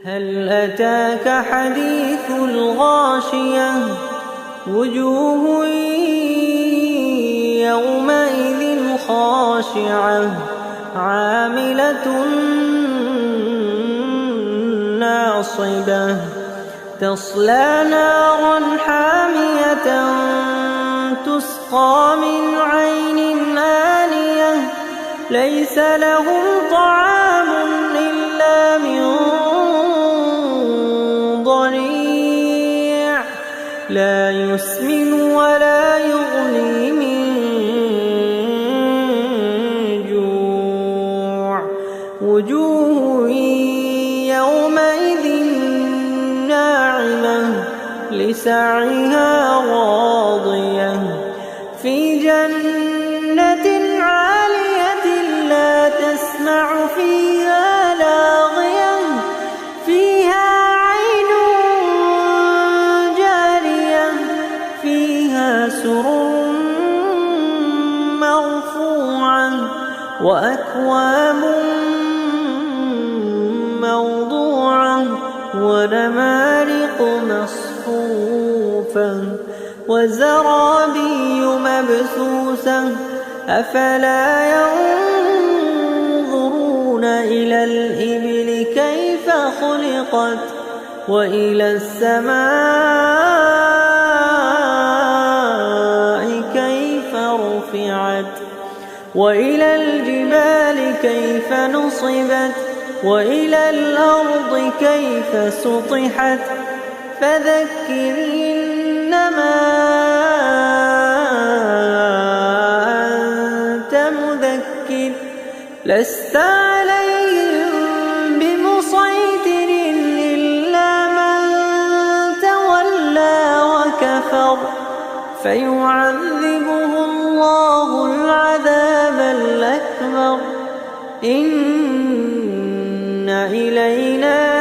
هل أتاك حديث الغاشية وجوه يومئذ خاشعة عاملة ناصبة تصلى نارا حامية تسقى من عين آنية ليس لهم طعام إلا من ضريع لا يسمن ولا يغني من جوع وجوه يومئذ ناعمة لسعيها راضية في جنة عالية لا تسمع فيها لاغية فيها عين جارية فيها سرر مرفوعة وأكواب موضوعة ونمارق مصفوفة وزرابي مبثوثة أفلا ينظرون إلى الإبل كيف خلقت وإلى السماء كيف رفعت وإلى الجبال كيف نصبت وإلى الأرض كيف سطحت فذكر إنما أنت مذكر لست عليهم بمسيطر إلا من تولى وكفر فيعذبه الله العذاب الأكبر إن إلينا